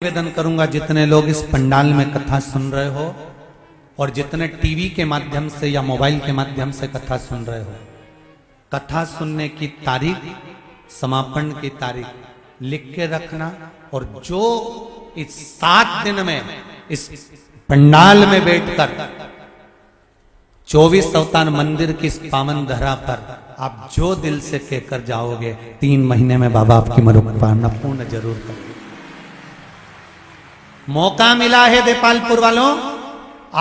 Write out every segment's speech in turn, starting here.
निवेदन करूंगा, जितने लोग इस पंडाल में कथा सुन रहे हो और जितने टीवी के माध्यम से या मोबाइल के माध्यम से कथा सुन रहे हो, कथा सुनने की तारीख, समापन की तारीख लिख के रखना। और जो इस 7 दिन में इस पंडाल में बैठकर 24 अवतार मंदिर की इस पावन धरा पर आप जो दिल से कहकर जाओगे, 3 महीने में बाबा आपकी मनोकामना पूर्ण जरूर करेंगे। मौका मिला है देपालपुर वालों,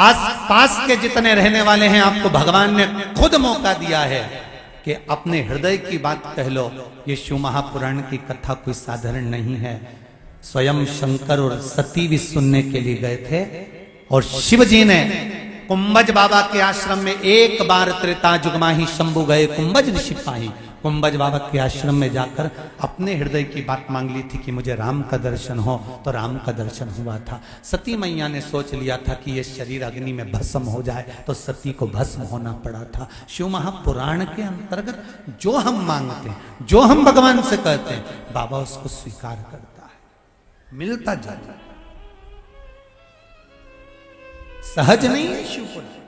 आस पास के जितने रहने वाले हैं, आपको भगवान ने खुद मौका दिया है कि अपने हृदय की बात कह लो। ये शिव महापुराण की कथा कोई साधारण नहीं है। स्वयं शंकर और सती भी सुनने के लिए गए थे और शिव जी ने कुंभज बाबा के आश्रम में एक बार त्रेता जुगमाही शंभु गए कुंभज ऋषि पाही। कुंभज बाबा के आश्रम में जाकर अपने हृदय की बात मांग ली थी कि मुझे राम का दर्शन हो, तो राम का दर्शन हुआ था। सती मैया ने सोच लिया था कि ये शरीर अग्नि में भस्म हो जाए, तो सती को भस्म होना पड़ा था। शिव महापुराण के अंतर्गत जो हम मांगते हैं, जो हम भगवान से कहते हैं, बाबा उसको स्वीकार करता है, मिलता जाता है। सहज नहीं है शिवपुराण।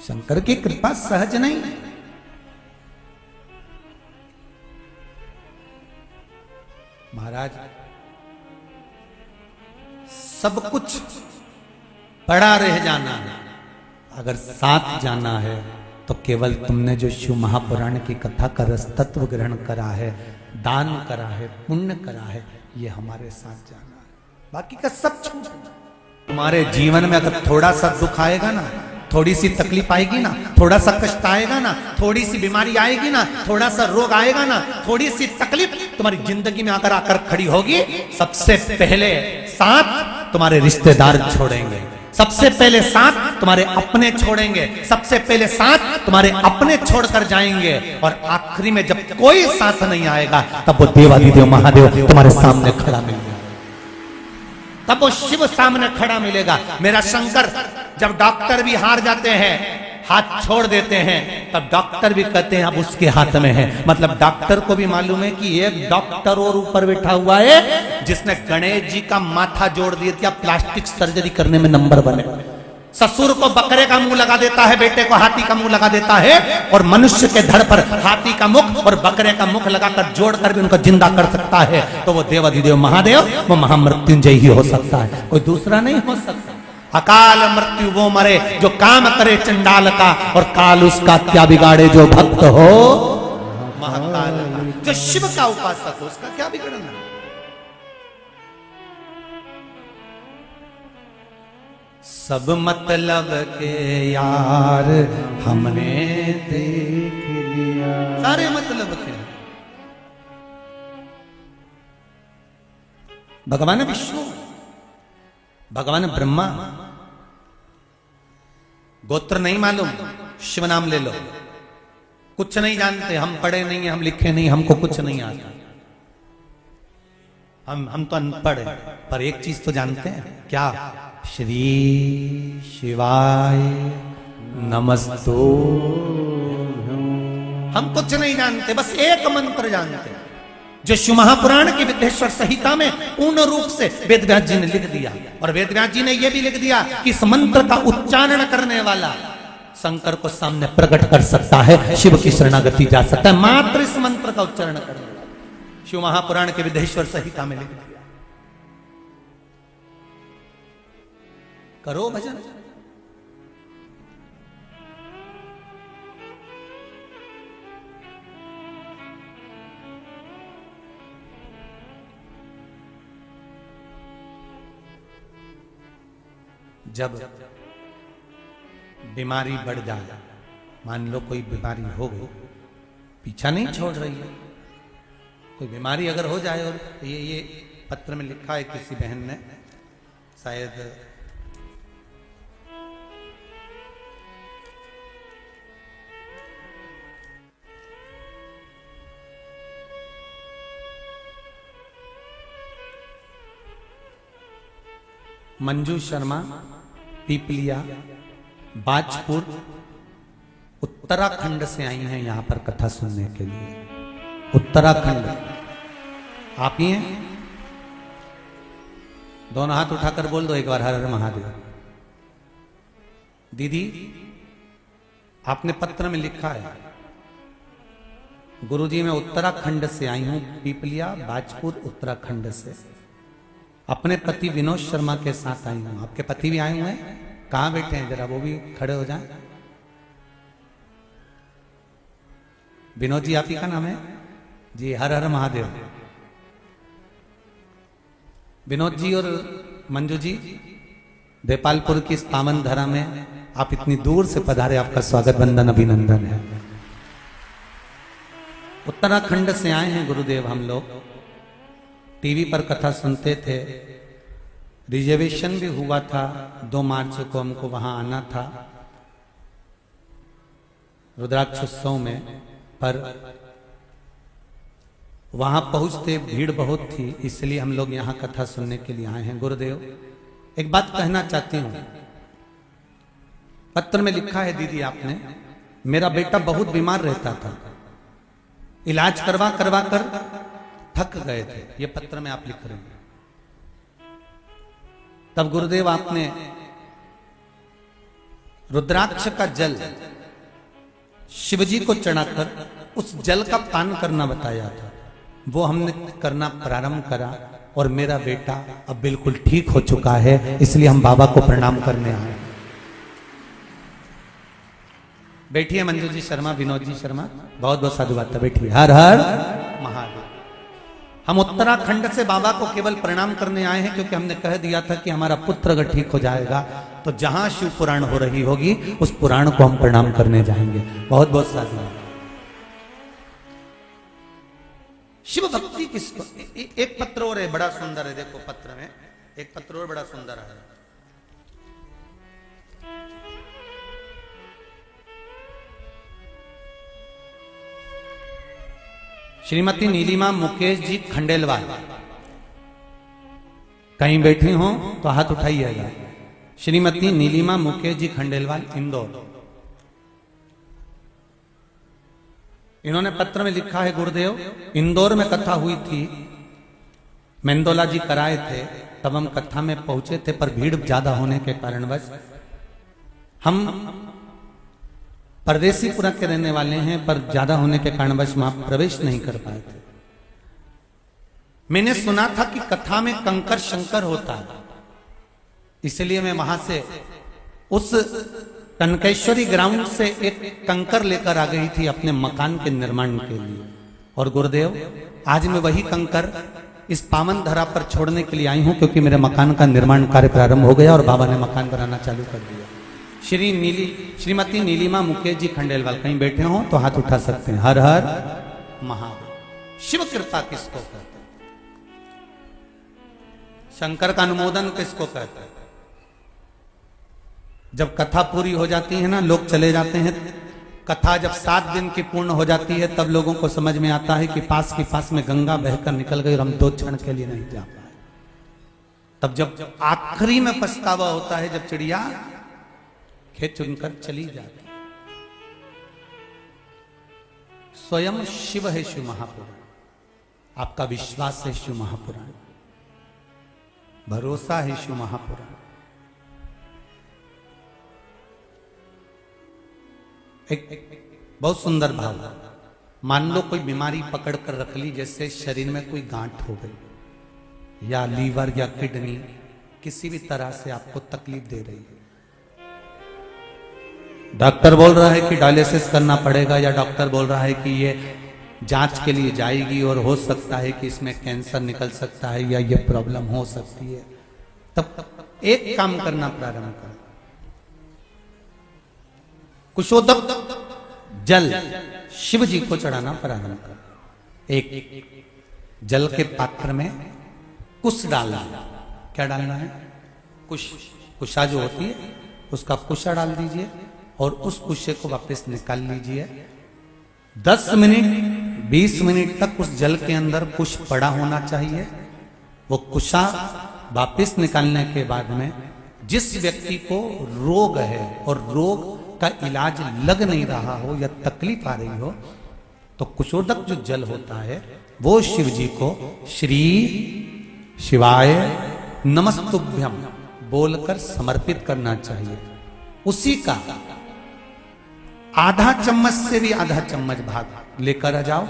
शंकर की कृपा सहज नहीं है। महाराज, सब कुछ पड़ा रह जाना है, अगर साथ जाना है तो केवल तुमने जो शिव महापुराण की कथा का रस तत्व ग्रहण करा है, दान करा है, पुण्य करा है, ये हमारे साथ जाना है। बाकी का सब छूट। तुम्हारे जीवन में अगर थोड़ा सा दुख आएगा ना, थोड़ी सी तकलीफ आएगी ना, थोड़ा सा कष्ट आएगा ना, थोड़ी सी बीमारी आएगी ना, थोड़ा सा रोग आएगा ना, थोड़ी सी तकलीफ तुम्हारी जिंदगी में आकर आकर खड़ी होगी, सबसे पहले साथ तुम्हारे रिश्तेदार छोड़ेंगे, सबसे पहले साथ तुम्हारे अपने छोड़ेंगे, सबसे पहले साथ तुम्हारे अपने छोड़कर जाएंगे, और आखिरी में जब कोई साथ नहीं आएगा, तब वो देवाधिदेव महादेव तुम्हारे सामने खड़ा मिलेगा, तब वो शिव सामने खड़ा मिलेगा। मेरा शंकर, जब डॉक्टर भी हार जाते हैं, हाथ छोड़ देते हैं, तब डॉक्टर भी कहते हैं अब उसके हाथ में है। मतलब डॉक्टर को भी मालूम है कि एक डॉक्टर और ऊपर बैठा हुआ है जिसने गणेश जी का माथा जोड़ दिया, प्लास्टिक सर्जरी करने में नंबर बने। ससुर को बकरे का मुंह लगा देता है, बेटे को हाथी का मुंह लगा देता है, और मनुष्य के धड़ पर हाथी का मुख और बकरे का मुख लगाकर जोड़कर भी उनको जिंदा कर सकता है, तो वो देवाधिदेव महादेव, वो महामृत्युंजय ही हो सकता है, कोई दूसरा नहीं हो सकता। अकाल मृत्यु वो मरे जो काम करे चंडाल का, और काल उसका क्या बिगाड़े जो भक्त हो महाकाल का। जो शिव का उपासक हो उसका क्या बिगड़ना। सब मतलब के यार हमने देख लिया, सारे मतलब के। भगवान विष्णु, भगवान ब्रह्मा, गोत्र नहीं मालूम, शिव नाम ले लो। कुछ नहीं जानते, हम पढ़े नहीं है, हम लिखे नहीं, हमको कुछ नहीं आता, हम तो अनपढ़ हैं, पर एक चीज तो जानते हैं, क्या? श्री शिवाय नमस्तु। हम कुछ नहीं जानते, बस एक मंत्र जानते हैं, जो शिव महापुराण की विद्येश्वर संहिता में पूर्ण रूप से वेदव्यास जी ने लिख दिया। और वेदव्यास जी ने यह भी लिख दिया कि इस मंत्र का उच्चारण करने वाला शंकर को सामने प्रकट कर सकता है, शिव की शरणागति जा सकता है, मात्र इस मंत्र का उच्चारण करने वाला। शिव महापुराण के विद्येश्वर संहिता में लिख दिया। करो भजन। जब बीमारी बढ़ जाए, मान लो कोई बीमारी हो गई, पीछा नहीं छोड़ रही है, कोई बीमारी अगर हो जाए, और ये पत्र में लिखा है किसी बहन ने, शायद मंजू शर्मा, पीपलिया, बाजपुर, उत्तराखंड से आई हैं यहां पर कथा सुनने के लिए। उत्तराखंड आप ही हैं? दोनों हाथ उठाकर बोल दो एक बार, हर हर महादेव। दीदी आपने पत्र में लिखा है, गुरुजी मैं उत्तराखंड से आई हूं, पीपलिया बाजपुर उत्तराखंड से, अपने पति विनोद शर्मा के साथ आई हूं। आपके पति भी आए हुए हैं? कहां बैठे हैं, जरा वो भी खड़े हो जाएं। विनोद जी आप ही का नाम है जी? हर हर महादेव। विनोद जी और मंजू जी देपालपुर की इस पावन धरा में आप इतनी दूर से पधारे, आपका स्वागत वंदन अभिनंदन है। उत्तराखंड से आए हैं गुरुदेव हम लोग। टीवी पर कथा सुनते थे, रिजर्वेशन भी हुआ था, 2 मार्च को हमको वहां आना था रुद्राक्ष उत्सव में, पर वहां पहुंचते भीड़ बहुत थी, इसलिए हम लोग यहां कथा सुनने के लिए आए हैं। गुरुदेव एक बात कहना चाहती हूं, पत्र में लिखा है दीदी आपने, मेरा बेटा बहुत बीमार रहता था, इलाज करवा करवा कर थक गए थे, ये पत्र में आप लिख रहे हैं। तब गुरुदेव आपने रुद्राक्ष का जल शिवजी को चढ़ाकर उस जल का पान करना बताया था, वो हमने करना प्रारंभ करा और मेरा बेटा अब बिल्कुल ठीक हो चुका है, इसलिए हम बाबा को प्रणाम करने आए। बैठिए मंजू जी शर्मा, विनोद जी शर्मा, बहुत बहुत साधुवाद था, बैठिए। हर हर महादेव। हम उत्तराखंड से बाबा को केवल प्रणाम करने आए हैं क्योंकि हमने कह दिया था कि हमारा पुत्र अगर ठीक हो जाएगा तो जहां शिव पुराण हो रही होगी उस पुराण को हम प्रणाम करने जाएंगे। बहुत बहुत साधुवाद। शिव भक्ति किसको, एक पत्र और है बड़ा सुंदर है, देखो पत्र में एक पत्र और बड़ा सुंदर है। श्रीमती नीलिमा मुकेश जी खंडेलवाल, कहीं बैठी हो तो हाथ उठाइएगा। श्रीमती नीलिमा मुकेश जी खंडेलवाल, इंदौर। इन्होंने पत्र में लिखा है, गुरुदेव इंदौर में कथा हुई थी, मेंदोला जी कराए थे, तब हम कथा में पहुंचे थे, पर भीड़ ज्यादा होने के कारणवश हम परदेसीपुरा के रहने वाले हैं, पर ज्यादा होने के कारणवश वहां प्रवेश नहीं कर पाए थे। मैंने सुना था कि कथा में कंकर शंकर होता है, इसलिए मैं वहां से उस कनकेश्वरी ग्राउंड से एक कंकर लेकर आ गई थी अपने मकान के निर्माण के लिए। और गुरुदेव आज मैं वही कंकर इस पावन धरा पर छोड़ने के लिए आई हूं, क्योंकि मेरे मकान का निर्माण कार्य प्रारंभ हो गया और बाबा ने मकान बनाना चालू कर दिया। श्रीमती नीलिमा मुकेश जी खंडेलवाल, कहीं बैठे हो तो हाथ उठा सकते हैं। हर हर महादेव। शिव कृपा किसको कहते हैं? शंकर का अनुमोदन किसको कहते हैं? जब कथा पूरी हो जाती है ना, लोग चले जाते हैं, कथा जब 7 दिन की पूर्ण हो जाती है तब लोगों को समझ में आता है कि पास में गंगा बहकर निकल गई और हम 2 क्षण के लिए नहीं जा पाए। तब जब आखिरी में पछतावा होता है, जब चिड़िया खेत चुनकर चली जाती। स्वयं शिव है शिव महापुराण, आपका विश्वास है शिव महापुराण, भरोसा है शिव महापुराण। एक बहुत सुंदर भाव, मान लो कोई बीमारी पकड़ कर रख ली, जैसे शरीर में कोई गांठ हो गई या लीवर या किडनी किसी भी तरह से आपको तकलीफ दे रही है, डॉक्टर बोल रहा है कि डायलिसिस करना पड़ेगा, या डॉक्टर बोल रहा है कि ये जांच के लिए जाएगी और हो सकता है कि इसमें कैंसर निकल सकता है या ये प्रॉब्लम हो सकती है, तब एक काम करना प्रारंभ करें, कुशोदक जल शिव जी को चढ़ाना प्रारंभ करें। एक जल के पात्र में कुश डालना। क्या डालना है? कुशा जो होती है उसका कुशा डाल दीजिए और उस कुशे को वापस निकाल लीजिए। 10 मिनट 20 मिनट तक उस जल के अंदर कुश पड़ा होना चाहिए। वो कुशा वापस निकालने के बाद में जिस व्यक्ति को रोग है और रोग का इलाज लग नहीं रहा हो या तकलीफ आ रही हो, तो कुशोदक जो जल होता है वो शिव जी को श्री शिवाय नमस्तुभ्यम बोलकर समर्पित करना चाहिए। उसी का आधा चम्मच से भी आधा चम्मच भाग लेकर आ जाओ,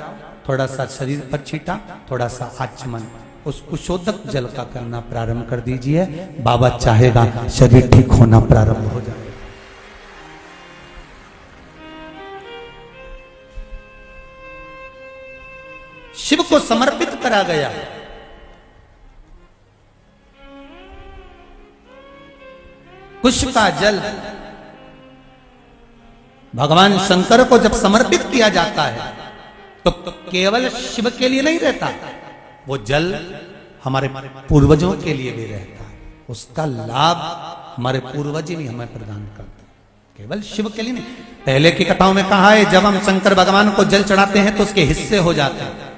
थोड़ा सा शरीर पर छीटा, थोड़ा सा आचमन उस कुशोदक जल का करना प्रारंभ कर दीजिए। बाबा चाहेगा शरीर ठीक होना प्रारंभ हो जाए। शिव को समर्पित करा गया। कुश का जल भगवान शंकर को जब समर्पित किया जाता है तो केवल शिव के लिए नहीं रहता, वो जल हमारे पूर्वजों के लिए भी रहता है। उसका लाभ हमारे पूर्वज ही हमें प्रदान करते हैं, केवल शिव के लिए नहीं। पहले की कथाओं में कहा है जब हम शंकर भगवान को जल चढ़ाते हैं तो उसके हिस्से हो जाते हैं।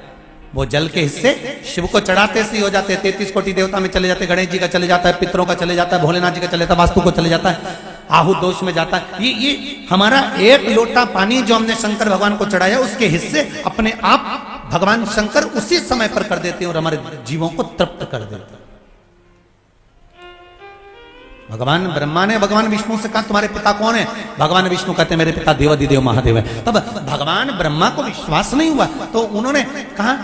वो जल के हिस्से शिव को चढ़ाते से ही हो जाते हैं। 33 कोटि देवता में चले जाते हैं, गणेश जी का चले जाता है, पितरों का चले जाता है, भोलेनाथ जी का चले जाता है, वास्तु को चले जाता है, आहु दोष में जाता है। ये हमारा एक लोटा पानी जो हमने शंकर भगवान को चढ़ाया उसके हिस्से अपने आप भगवान शंकर उसी समय पर कर देते हैं और हमारे जीवों को तृप्त कर देते हैं। भगवान ब्रह्मा ने भगवान विष्णु से कहा तुम्हारे पिता कौन है? भगवान विष्णु कहते हैं मेरे पिता देवादिदेव महादेव है। तब भगवान ब्रह्मा को विश्वास नहीं हुआ तो उन्होंने कहा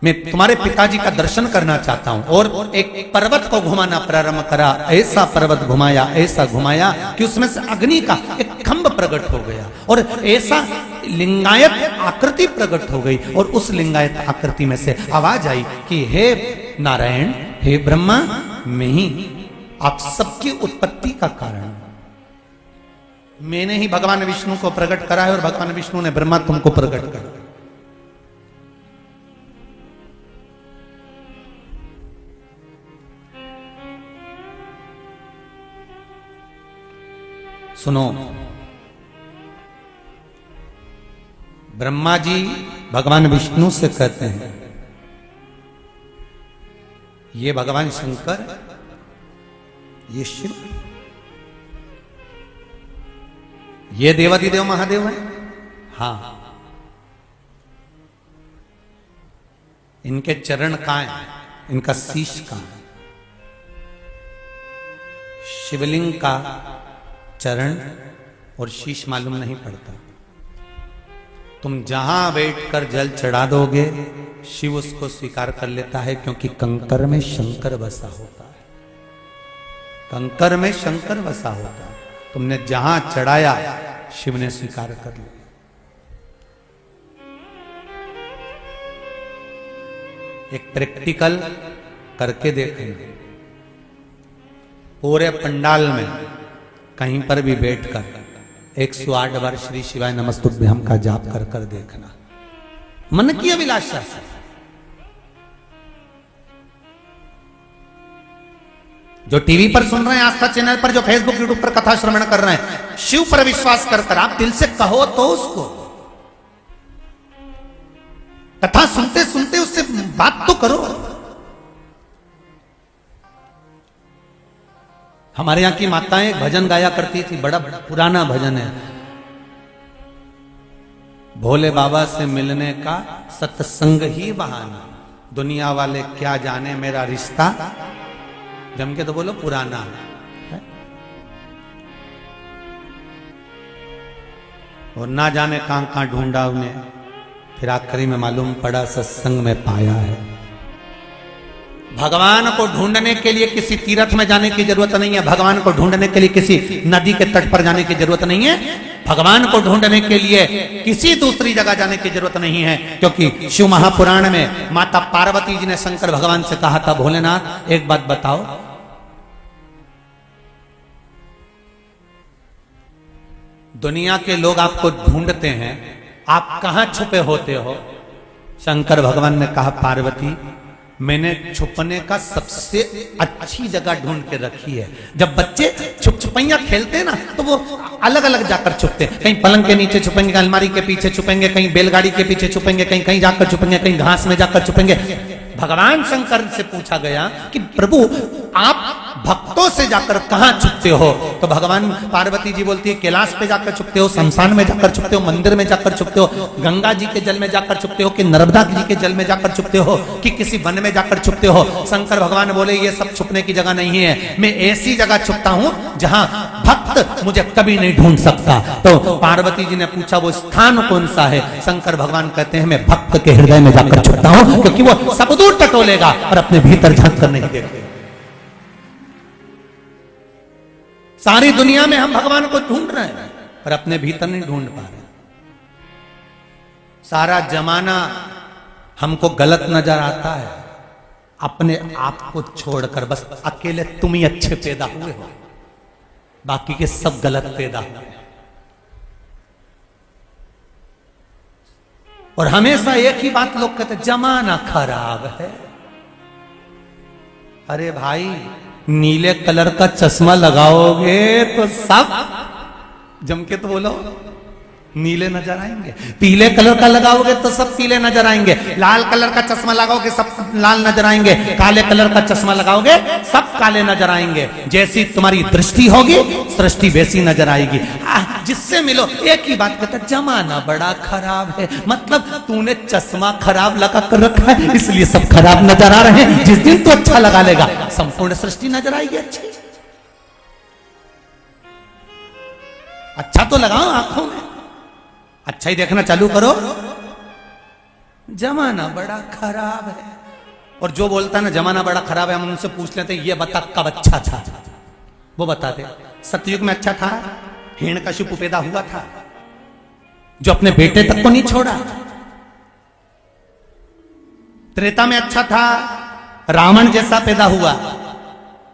मैं तुम्हारे पिताजी का दर्शन करना चाहता हूं, और एक पर्वत को घुमाना प्रारंभ करा। ऐसा पर्वत घुमाया, ऐसा घुमाया कि उसमें से अग्नि का एक खंभ प्रकट हो गया और ऐसा लिंगायत आकृति प्रकट हो गई। और उस लिंगायत आकृति में से आवाज आई कि हे नारायण, हे ब्रह्मा, मैं ही आप सबकी उत्पत्ति का कारण, मैंने ही भगवान विष्णु को प्रकट करा है और भगवान विष्णु ने ब्रह्मा तुमको प्रकट करा। सुनो, ब्रह्मा जी भगवान विष्णु से कहते हैं ये भगवान शंकर, ये शिव, ये देवादिदेव महादेव है। हाँ, इनके चरण कहां है? इनका शीश कहां है? शिवलिंग का चरण और शीश मालूम नहीं पड़ता। तुम जहां बैठकर जल चढ़ा दोगे शिव उसको स्वीकार कर लेता है, क्योंकि कंकर में शंकर बसा होता है। कंकर में शंकर बसा होता है। तुमने जहां चढ़ाया शिव ने स्वीकार कर लिया। एक प्रैक्टिकल करके देखना, पूरे पंडाल में कहीं पर भी बैठकर 108 बार श्री शिवाय नमस्तुभ्यम का जाप कर कर देखना, मन की अभिलाषा से। जो टीवी पर सुन रहे हैं, आस्था चैनल पर, जो फेसबुक यूट्यूब पर कथा श्रवण कर रहे हैं, शिव पर विश्वास कर कर आप दिल से कहो तो उसको, कथा सुनते सुनते उससे बात तो करो। हमारे यहां की माताएं एक भजन गाया करती थी, बड़ा पुराना भजन है, भोले बाबा से मिलने का सत्संग ही बहाना, दुनिया वाले क्या जाने मेरा रिश्ता। जम के तो बोलो पुराना है। और ना जाने कहां कहां ढूंढा उन्हें, फिर आखिरी में मालूम पड़ा सत्संग में पाया है। भगवान को ढूंढने के लिए किसी तीर्थ में जाने की जरूरत नहीं है। भगवान को ढूंढने के लिए किसी नदी के तट पर जाने की जरूरत नहीं है। भगवान को ढूंढने के लिए किसी दूसरी जगह जाने की जरूरत नहीं है, क्योंकि शिव महापुराण में माता पार्वती जी ने शंकर भगवान से कहा था, भोलेनाथ एक बात बताओ, दुनिया के लोग आपको ढूंढते हैं, आप कहां छुपे होते हो? शंकर भगवान ने कहा, पार्वती मैंने छुपने का सबसे अच्छी जगह ढूंढ के रखी है। जब बच्चे छुप छुपैया खेलते हैं ना, तो वो अलग अलग जाकर छुपते हैं। कहीं पलंग के नीचे छुपेंगे, कहीं अलमारी के पीछे छुपेंगे, कहीं बैलगाड़ी के पीछे छुपेंगे, कहीं कहीं जाकर छुपेंगे, कहीं घास में जाकर छुपेंगे। भगवान शंकर से पूछा गया कि प्रभु आप भक्तों से जाकर कहां छुपते हो? तो भगवान पार्वती जी बोलती है कैलाश पे जाकर छुपते हो, शमशान में जाकर छुपते हो, मंदिर में जाकर छुपते हो, गंगा जी के जल में जाकर छुपते हो, कि नर्मदा जी के जल में जाकर छुपते हो, कि किसी वन में जाकर छुपते हो? शंकर भगवान बोले ये सब छुपने की जगह नहीं है, मैं ऐसी जगह छुपता हूं जहां भक्त मुझे कभी नहीं ढूंढ सकता। तो पार्वती जी ने पूछा वो स्थान कौन सा है? शंकर भगवान कहते हैं मैं भक्त के हृदय में जाकर छुपता हूं, क्योंकि वो सब दूर टटोलेगा और अपने भीतर झांक कर नहीं देखेगा। सारी दुनिया में हम भगवान को ढूंढ रहे हैं पर अपने भीतर नहीं ढूंढ पा रहे। सारा जमाना हमको गलत नजर आता है, अपने आप को छोड़कर बस अकेले तुम ही अच्छे पैदा हुए हो, बाकी के सब गलत पैदा हुए। और हमेशा एक ही बात लोग कहते जमाना खराब है। अरे भाई नीले कलर का चश्मा लगाओगे तो सब जम के तो बोलो नीले नजर आएंगे, पीले कलर का लगाओगे तो सब पीले नजर आएंगे, लाल कलर का चश्मा लगाओगे सब लाल नजर आएंगे, काले कलर का चश्मा लगाओगे सब काले नजर आएंगे। जैसी तुम्हारी दृष्टि होगी सृष्टि वैसी नजर आएगी। जिससे मिलो एक ही बात कहता जमाना बड़ा खराब है, मतलब तूने चश्मा खराब लगा कर रखा है इसलिए सब खराब नजर आ रहे हैं। जिस दिन तू अच्छा लगा लेगा संपूर्ण सृष्टि नजर आएगी अच्छी। अच्छा तो लगाओ आंखों में, अच्छा ही देखना चालू करो। जमाना बड़ा खराब है। और जो बोलता है ना जमाना बड़ा खराब है, हम उनसे पूछ लेते ये बता कब अच्छा था, वो बताते सतयुग में अच्छा था, हिरण्यकशिपु पैदा हुआ था जो अपने बेटे तक को नहीं छोड़ा। त्रेता में अच्छा था, रावण जैसा पैदा हुआ,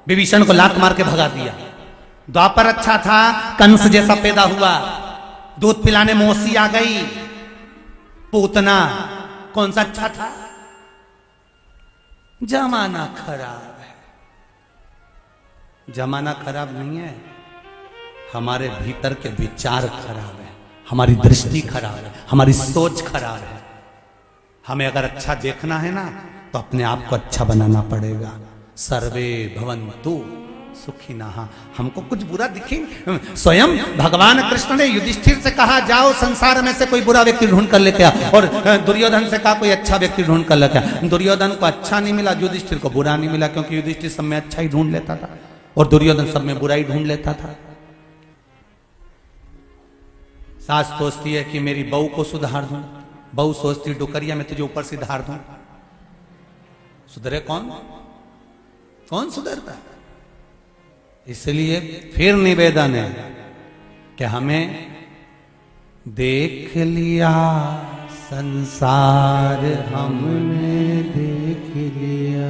विभीषण को लात मार के भगा दिया। द्वापर अच्छा था, कंस जैसा पैदा हुआ, दूध पिलाने मौसी आ गई। पूतना कौन सा अच्छा था? जमाना खराब है। जमाना खराब नहीं है, हमारे भीतर के विचार खराब है, हमारी दृष्टि खराब है, हमारी सोच खराब है। हमें अगर अच्छा देखना है ना तो अपने आप को अच्छा बनाना पड़ेगा। सर्वे भवन्तु सुखिनः। हमको कुछ बुरा दिखे, स्वयं भगवान कृष्ण ने युधिष्ठिर से कहा जाओ संसार में से कोई बुरा व्यक्ति ढूंढ कर लेके आ, और दुर्योधन से कहा कोई अच्छा व्यक्ति ढूंढ कर लेके आ। दुर्योधन को अच्छा नहीं मिला, युधिष्ठिर को बुरा नहीं मिला, क्योंकि युधिष्ठिर सब में अच्छा ही ढूंढ लेता था और दुर्योधन सब में बुरा ही ढूंढ लेता था। सास सोचती है कि मेरी बहू को सुधार दूं, बहू सोचती डुकरिया मैं तुझे ऊपर से धार दूं। सुधरे कौन? कौन सुधरता? इसलिए फिर निवेदन है कि हमें देख लिया संसार हमने देख लिया,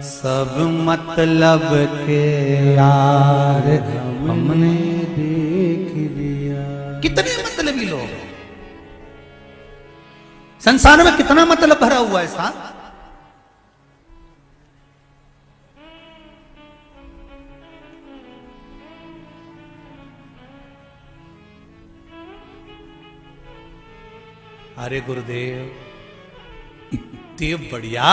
सब मतलब के यार हमने देख लिया। कितने मतलबी लोग संसार में, कितना मतलब भरा हुआ है साहब। अरे गुरुदेव इतने बढ़िया,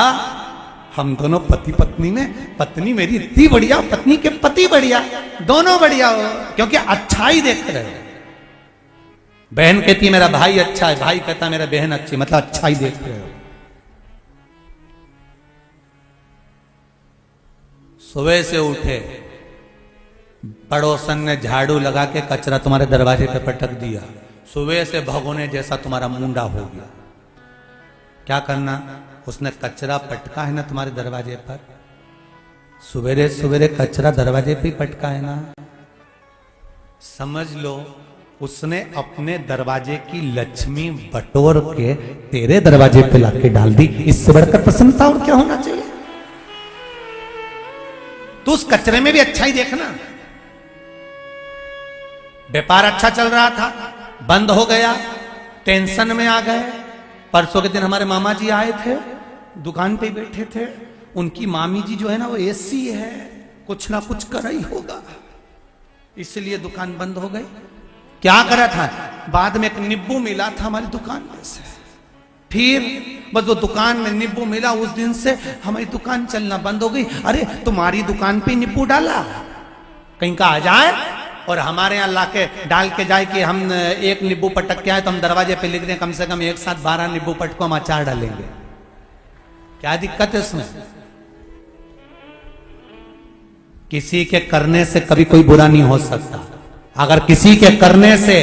हम दोनों पति पत्नी में, पत्नी मेरी इतनी बढ़िया, पत्नी के पति बढ़िया, दोनों बढ़िया हो, क्योंकि अच्छा ही देख रहे हो। बहन कहती है मेरा भाई अच्छा है, भाई कहता मेरा बहन अच्छी, मतलब अच्छा ही देख रहे हो। सुबह से उठे, पड़ोसन ने झाड़ू लगा के कचरा तुम्हारे दरवाजे पे पटक दिया, सुबह से भगोने जैसा तुम्हारा मुंडा हो गया। क्या करना? उसने कचरा पटका है ना तुम्हारे दरवाजे पर, सवेरे सवेरे कचरा दरवाजे पे ही पटका है ना, समझ लो उसने अपने दरवाजे की लक्ष्मी बटोर के तेरे दरवाजे पे लाके डाल दी। इससे बढ़कर प्रसन्नता और क्या होना चाहिए? तो उस कचरे में भी अच्छा ही देखना। व्यापार अच्छा चल रहा था, बंद हो गया, टेंशन में आ गए। परसों के दिन हमारे मामा जी आए थे, दुकान पे बैठे थे, उनकी मामी जी जो है ना वो एसी है, कुछ ना कुछ कर ही होगा, इसलिए दुकान बंद हो गई। क्या करा था? बाद में एक नींबू मिला था हमारी दुकान में से, फिर बस वो दुकान में नींबू मिला उस दिन से हमारी दुकान चलना बंद हो गई। अरे तुम्हारी दुकान पे नींबू डाला, कहीं का आ जाए और हमारे यहाँ लाके डाल के जाए कि हम एक नींबू पटक के आए तो हम दरवाजे पे लिख दें कम से कम एक साथ 12 नींबू पटको हम अचार डालेंगे। क्या दिक्कत है उसमें? किसी के करने से कभी कोई बुरा नहीं हो सकता। अगर किसी के करने से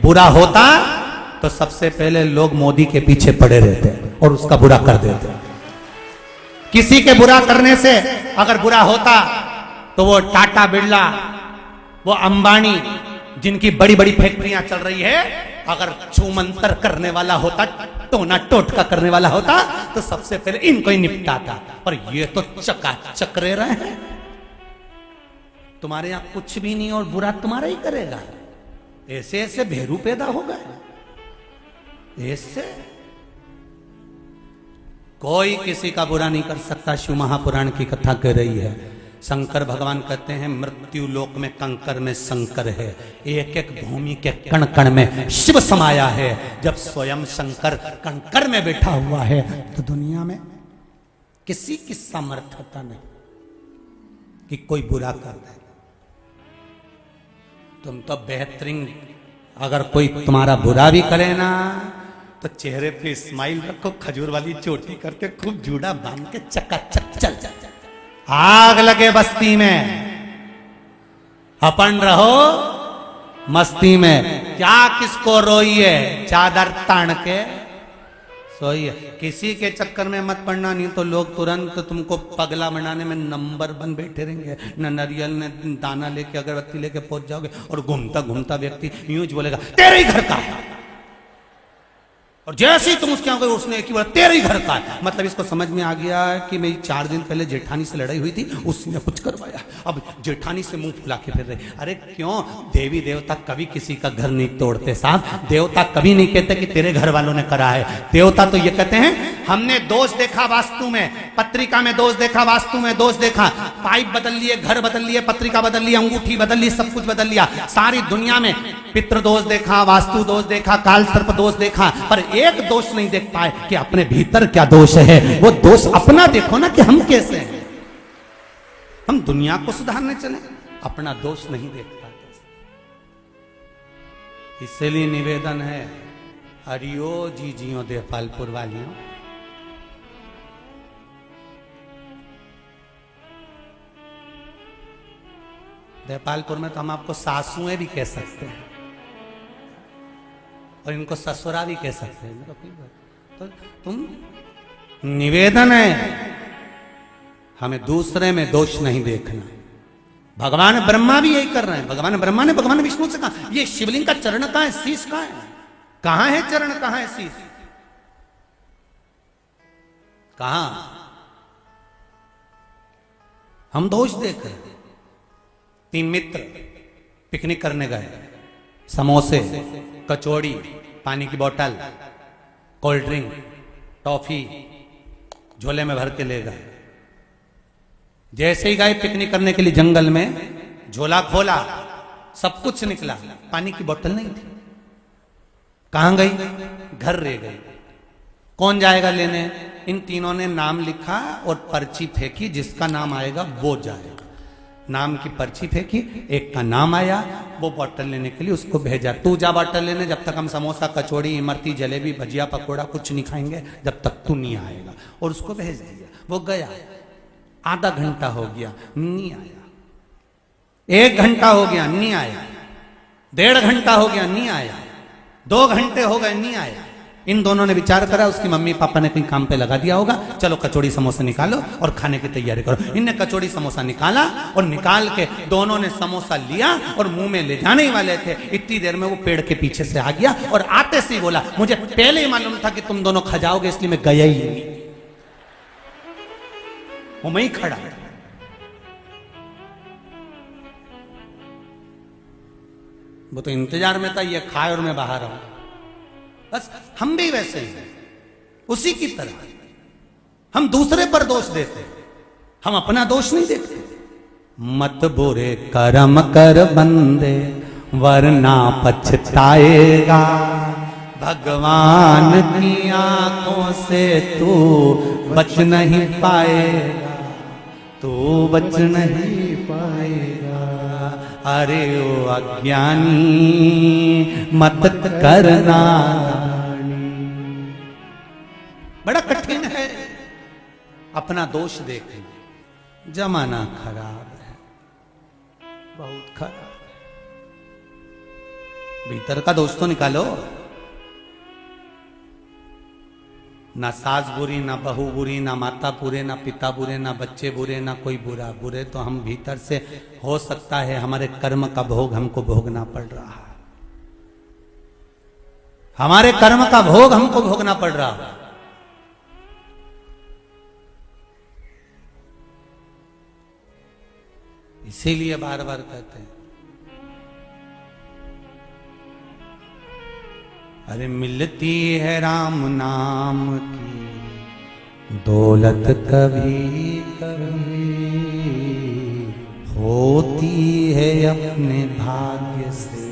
बुरा होता तो सबसे पहले लोग मोदी के पीछे पड़े रहते और उसका बुरा कर देते। किसी के बुरा करने से अगर बुरा होता तो वो टाटा बिरला, वो अंबानी, जिनकी बड़ी बड़ी फैक्ट्रियां चल रही है, अगर छूमंतर करने वाला होता, टोना टोटका करने वाला होता तो सबसे पहले इनको ही निपटाता। पर ये तो चकाचक रह रहे हैं। तुम्हारे यहां कुछ भी नहीं और बुरा तुम्हारा ही करेगा। ऐसे ऐसे भेरू पैदा हो गए। ऐसे कोई किसी का बुरा नहीं कर सकता। शिव महापुराण की कथा कह रही है। शंकर भगवान कहते हैं मृत्यु लोक में कंकर में शंकर है, एक एक भूमि के कण कण में शिव समाया है। जब स्वयं शंकर कंकर में बैठा हुआ है तो दुनिया में किसी की सामर्थ्यता नहीं कि कोई बुरा कर दे। तुम तो बेहतरीन, अगर कोई तुम्हारा बुरा भी करे ना तो चेहरे पे स्माइल रखो, खजूर वाली चोटी करके खूब जूड़ा बांध के चकाचक चल चल। आग लगे बस्ती में, अपन रहो मस्ती में। क्या किसको रोइए, चादर तान के सोइए। किसी के चक्कर में मत पड़ना, नहीं तो लोग तुरंत तुमको पगला बनाने में नंबर बन बैठे रहेंगे। न नारियल ने दाना लेके अगरबत्ती लेके पहुंच जाओगे और घूमता घूमता व्यक्ति यूं बोलेगा तेरे ही घर का है, और जैसे ही तुम उसके आगे उसने एक ही बोला तेरे ही घर का है। मतलब इसको समझ में आ गया कि मेरी 4 दिन पहले जेठानी से लड़ाई हुई थी, उसने कुछ करवाया, अब जेठानी से मुंह फुला के फिर रहे। अरे क्यों? देवी देवता कभी किसी का घर नहीं तोड़ते साहब। देवता कभी नहीं कहते कि तेरे घर वालों ने करा है। देवता तो ये कहते हैं हमने दोष देखा वास्तु में, पत्रिका में दोष देखा, वास्तु में दोष देखा, पाइप बदल लिए, घर बदल लिए, पत्रिका बदल ली, अंगूठी बदल ली, सब कुछ बदल लिया। सारी दुनिया में पितृ दोष देखा, वास्तु दोष देखा, काल सर्प दोष देखा, पर एक दोष नहीं देख पाए कि अपने भीतर क्या दोष है। वो दोष अपना देखो ना कि हम कैसे हैं। हम दुनिया को सुधारने चले, अपना दोष नहीं देख पाते। इसलिए निवेदन है, हरियो जी जियो देवपालपुर वालियों, देवपालपुर में तो हम आपको सासुएं भी कह सकते हैं और इनको ससुरा भी कह सकते हैं। तो तुम निवेदन है, हमें दूसरे में दोष नहीं देखना। भगवान ब्रह्मा भी यही कर रहे हैं। भगवान ब्रह्मा ने भगवान विष्णु से कहा ये शिवलिंग का चरण कहां है, शीश कहां है? कहां है चरण, कहां है शीश? कहां? हम दोष देख रहे हैं। 3 मित्र पिकनिक करने गए, समोसे, कचौड़ी, पानी की बोतल, कोल्ड ड्रिंक, टॉफी झोले में भर के ले गए। जैसे ही गए पिकनिक करने के लिए जंगल में, झोला खोला, सब कुछ निकला, पानी की बोतल नहीं थी। कहां गई? घर रह गई। कौन जाएगा लेने? इन तीनों ने नाम लिखा और पर्ची फेंकी, जिसका नाम आएगा वो जाएगा। नाम की पर्ची फेंकी, एक का नाम आया, वो बोतल लेने के लिए उसको भेजा, तू जा बोतल लेने, जब तक हम समोसा, कचौड़ी, इमरती, जलेबी, भजिया, पकौड़ा कुछ नहीं खाएंगे जब तक तू नहीं आएगा। और उसको भेज दिया। वो गया, आधा घंटा हो गया नहीं आया, 1 घंटा हो गया नहीं आया, 1.5 घंटा हो गया नहीं आया, 2 घंटे हो गए नहीं आया। इन दोनों ने विचार करा, उसकी मम्मी पापा ने कहीं काम पे लगा दिया होगा, चलो कचौड़ी समोसा निकालो और खाने की तैयारी करो। इनने कचौड़ी समोसा निकाला और निकाल के दोनों ने समोसा लिया और मुंह में ले जाने ही वाले थे। इतनी देर में वो पेड़ के पीछे से आ गया और आते से ही बोला मुझे पहले ही मालूम था कि तुम दोनों खा जाओगे, इसलिए मैं गया ही नहीं। वो मैं ही खड़ा। वो तो इंतजार में था ये खाए और मैं बाहर आऊं। बस हम भी वैसे ही हैं, उसी की तरह हम दूसरे पर दोष देते, हम अपना दोष नहीं देखते। मत बुरे कर्म कर बंदे वरना पछताएगा, भगवान की आंखों से तू बच नहीं पाएगा, तू बच नहीं पाएगा। अरे ओ अज्ञानी मत करना। बड़ा कठिन है अपना दोष देखना। जमाना खराब है, बहुत खराब है। भीतर का दोष तो निकालो। ना सास बुरी, ना बहू बुरी, ना माता बुरे, ना पिता बुरे, ना बच्चे बुरे, ना कोई बुरा। बुरे तो हम भीतर से हो सकता है, हमारे कर्म का भोग हमको भोगना पड़ रहा है। हमारे कर्म का भोग हमको भोगना पड़ रहा है। इसीलिए बार बार कहते हैं, अरे मिलती है राम नाम की दौलत कभी कभी, होती है अपने भाग्य से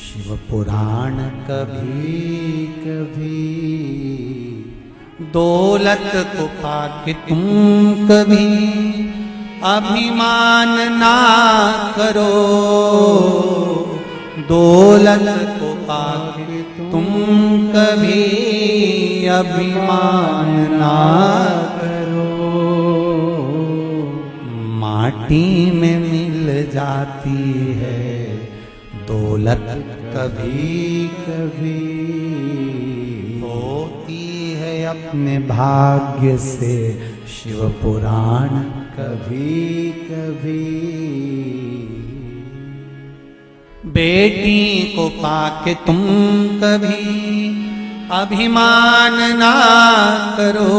शिव पुराण कभी कभी। दौलत को पाके तुम कभी अभिमान ना करो, दौलत को पाके तुम कभी अभिमान ना करो। माटी में मिल जाती है दौलत कभी कभी, होती है अपने भाग्य से शिव पुराण कभी कभी। बेटी को पाके तुम कभी अभिमान ना करो,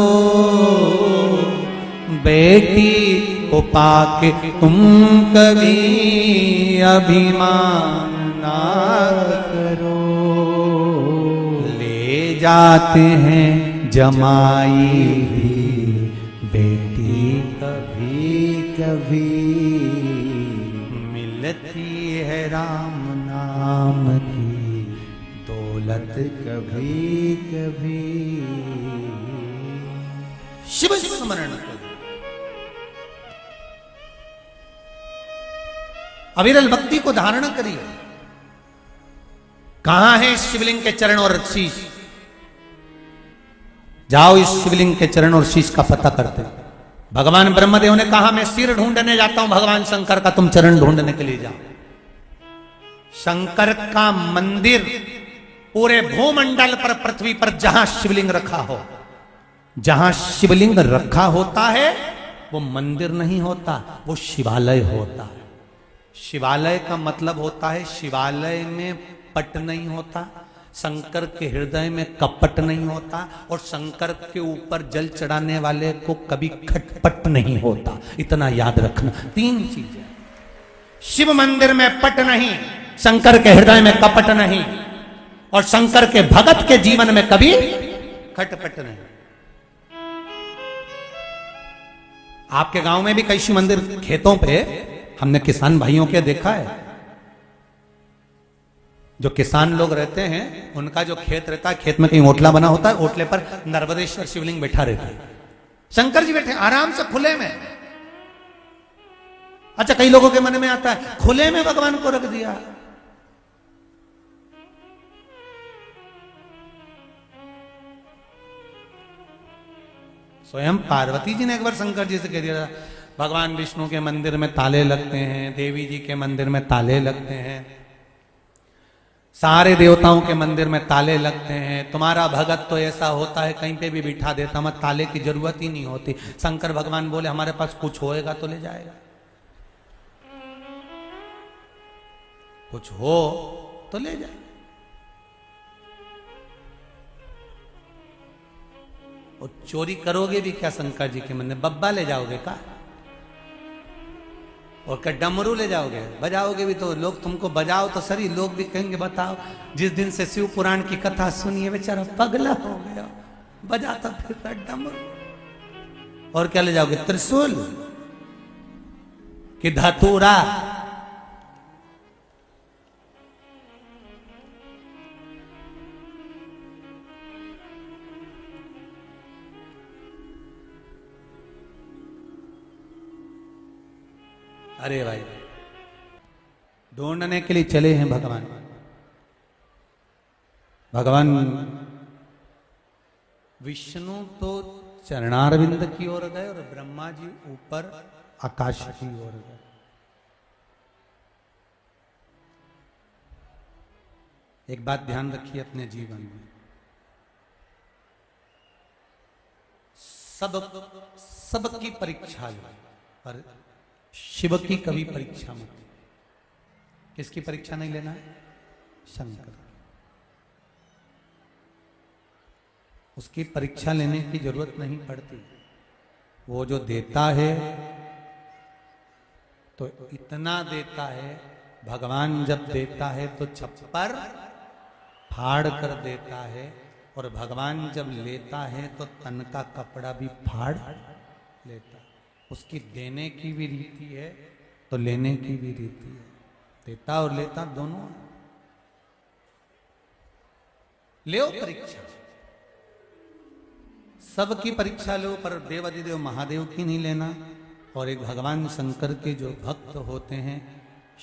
बेटी को पाके तुम कभी अभिमान ना करो। ले जाते हैं जमाई भी बेटी कभी कभी, मिलती है राम नाम की दौलत कभी कभी। शिव स्मरण करो, अविरल भक्ति को धारण करिए। कहां है शिवलिंग के चरण और शीश? जाओ इस शिवलिंग के चरण और शीश का पता करते। भगवान ब्रह्मदेव ने कहा मैं सिर ढूंढने जाता हूं, भगवान शंकर का तुम चरण ढूंढने के लिए जाओ। शंकर का मंदिर पूरे भूमंडल पर, पृथ्वी पर जहां शिवलिंग रखा हो, जहां शिवलिंग रखा होता है वो मंदिर नहीं होता, वो शिवालय होता है। शिवालय का मतलब होता है शिवालय में पट नहीं होता, शंकर के हृदय में कपट नहीं होता, और शंकर के ऊपर जल चढ़ाने वाले को कभी खटपट नहीं होता। इतना याद रखना। 3 चीजें, शिव मंदिर में पट नहीं, शंकर के हृदय में कपट नहीं, और शंकर के भगत के जीवन में कभी खटपट नहीं। आपके गांव में भी कई शिव मंदिर खेतों पे हमने किसान भाइयों के देखा है। जो किसान लोग रहते हैं उनका जो खेत रहता है, खेत में कहीं ओटला बना होता है, ओटले पर नर्मदेश्वर शिवलिंग बैठा रहता है, शंकर जी बैठे आराम से खुले में। अच्छा, कई लोगों के मन में आता है खुले में भगवान को रख दिया। स्वयं पार्वती जी ने एक बार शंकर जी से कह दिया, भगवान विष्णु के मंदिर में ताले लगते हैं, देवी जी के मंदिर में ताले लगते हैं, सारे देवताओं के मंदिर में ताले लगते हैं, तुम्हारा भगत तो ऐसा होता है कहीं पे भी बिठा देता, मत ताले की जरूरत ही नहीं होती। शंकर भगवान बोले हमारे पास कुछ होएगा तो ले जाएगा, कुछ हो तो ले जाएगा। और चोरी करोगे भी क्या शंकर जी के मंदिर? बब्बा ले जाओगे का? और क्या डमरू ले जाओगे? बजाओगे भी तो लोग तुमको बजाओ तो सही, लोग भी कहेंगे बताओ जिस दिन से शिव पुराण की कथा सुनी है बेचारा पगला हो गया, बजाता फिरता डमरू। और क्या ले जाओगे? त्रिशूल कि धतूरा? अरे भाई, ढूंढने के लिए चले हैं भगवान। भगवान विष्णु तो चरणारविंद की ओर गए और ब्रह्मा जी ऊपर आकाश की ओर गए। एक बात ध्यान रखिए अपने जीवन में, सबकी परीक्षा लो, पर शिव की कभी परीक्षा मत। किसकी परीक्षा नहीं लेना है? शंकर। उसकी परीक्षा लेने की जरूरत नहीं पड़ती। वो जो देता है तो इतना देता है। भगवान जब देता है तो छप्पर फाड़ कर देता है, और भगवान जब लेता है तो तन का कपड़ा भी फाड़ लेता है। उसकी देने की भी रीति है तो लेने की भी रीति है। देता और लेता दोनों है। लो परीक्षा, सबकी परीक्षा लो, पर देवाधिदेव महादेव की नहीं लेना। और एक भगवान शंकर के जो भक्त होते हैं,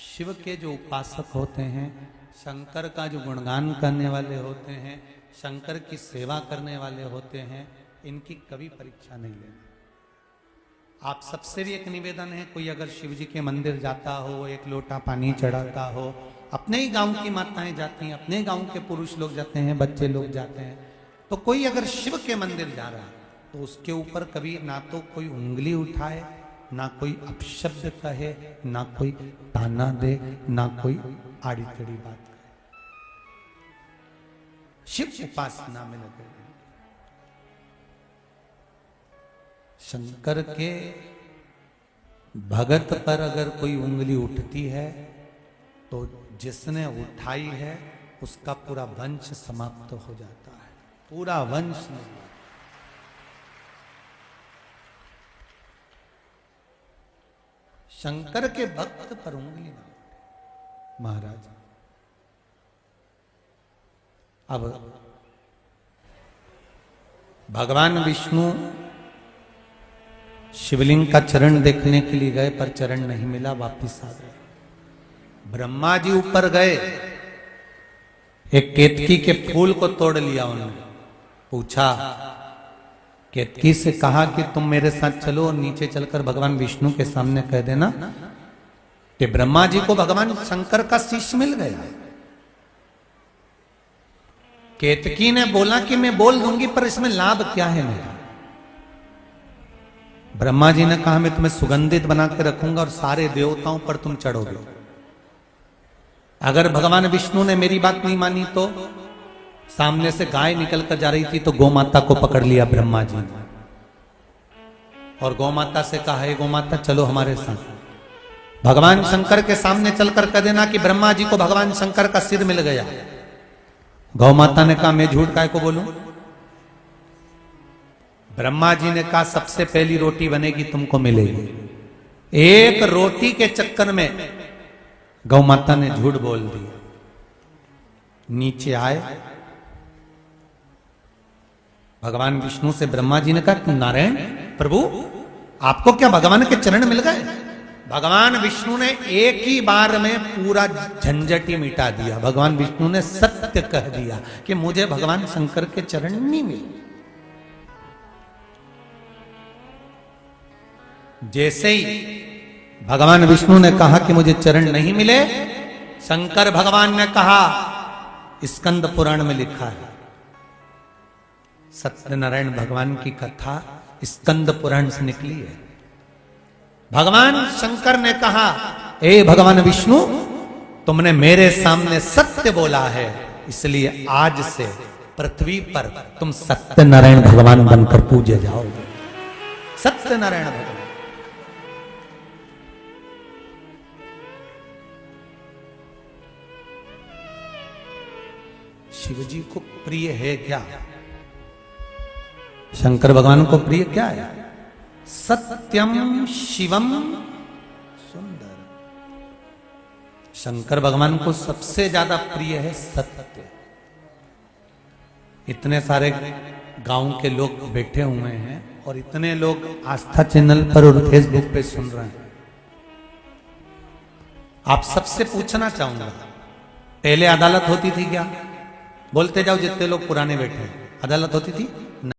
शिव के जो उपासक होते हैं, शंकर का जो गुणगान करने वाले होते हैं, शंकर की सेवा करने वाले होते हैं, इनकी कभी परीक्षा नहीं लेना। आप सबसे भी एक निवेदन है, कोई अगर शिव जी के मंदिर जाता हो, एक लोटा पानी चढ़ाता हो, अपने ही गांव की माताएं जाती हैं, अपने गांव के पुरुष लोग जाते हैं, बच्चे लोग जाते हैं, तो कोई अगर शिव के मंदिर जा रहा है तो उसके ऊपर कभी ना तो कोई उंगली उठाए, ना कोई अपशब्द कहे, ना कोई ताना दे, ना कोई आड़ी टेढ़ी बात करे। शिव उपासना में लगे। शंकर के भगत पर अगर कोई उंगली उठती है तो जिसने उठाई है उसका पूरा वंश समाप्त हो जाता है। पूरा वंश नहीं। शंकर के भक्त पर उंगली ना उठे महाराज। अब भगवान विष्णु शिवलिंग का चरण देखने के लिए गए, पर चरण नहीं मिला, वापिस आ गए। ब्रह्मा जी ऊपर गए, एक केतकी के फूल को तोड़ लिया उन्होंने। पूछा, केतकी से कहा कि तुम मेरे साथ चलो और नीचे चलकर भगवान विष्णु के सामने कह देना कि ब्रह्मा जी को भगवान शंकर का शीश मिल गया। केतकी ने बोला कि मैं बोल दूंगी, पर इसमें लाभ क्या है मेरा? ब्रह्मा जी ने कहा, मैं तुम्हें सुगंधित बना के रखूंगा और सारे देवताओं पर तुम चढ़ोगे। अगर भगवान विष्णु ने मेरी बात नहीं मानी तो सामने से गाय निकल कर जा रही थी तो गौ माता को पकड़ लिया ब्रह्मा जी ने, और गौ माता से कहा, हे गौ माता चलो हमारे साथ। भगवान शंकर के सामने चलकर कह देना कि ब्रह्मा जी को भगवान शंकर का सिर मिल गया। गौ माता ने कहा, मैं झूठ काय को बोलूं? ब्रह्मा जी ने कहा, सबसे पहली रोटी बनेगी तुमको मिलेगी। एक रोटी के चक्कर में गौ माता ने झूठ बोल दिया। नीचे आए भगवान विष्णु से ब्रह्मा जी ने कहा, नारायण प्रभु आपको क्या भगवान के चरण मिल गए? भगवान विष्णु ने एक ही बार में पूरा झंझट ही मिटा दिया। भगवान विष्णु ने सत्य कह दिया कि मुझे भगवान शंकर के चरण नहीं मिले। जैसे ही भगवान विष्णु ने कहा कि मुझे चरण नहीं मिले, शंकर भगवान ने कहा, स्कंद पुराण में लिखा है, सत्यनारायण भगवान की कथा स्कंद पुराण से निकली है। भगवान शंकर ने कहा, ए भगवान विष्णु तुमने मेरे सामने सत्य बोला है, इसलिए आज से पृथ्वी पर तुम सत्यनारायण भगवान बनकर पूजे जाओगे। सत्यनारायण भगवान। शिव जी को प्रिय है क्या? शंकर भगवान को प्रिय क्या है? सत्यम शिवम सुंदर। शंकर भगवान को सबसे ज्यादा प्रिय है सत्य। इतने सारे गांव के लोग बैठे हुए हैं और इतने लोग आस्था चैनल पर और फेसबुक पे सुन रहे हैं। आप सबसे पूछना चाहूंगा, पहले अदालत होती थी क्या? बोलते जाओ जितने लोग पुराने बैठे हैं, अदालत होती थी?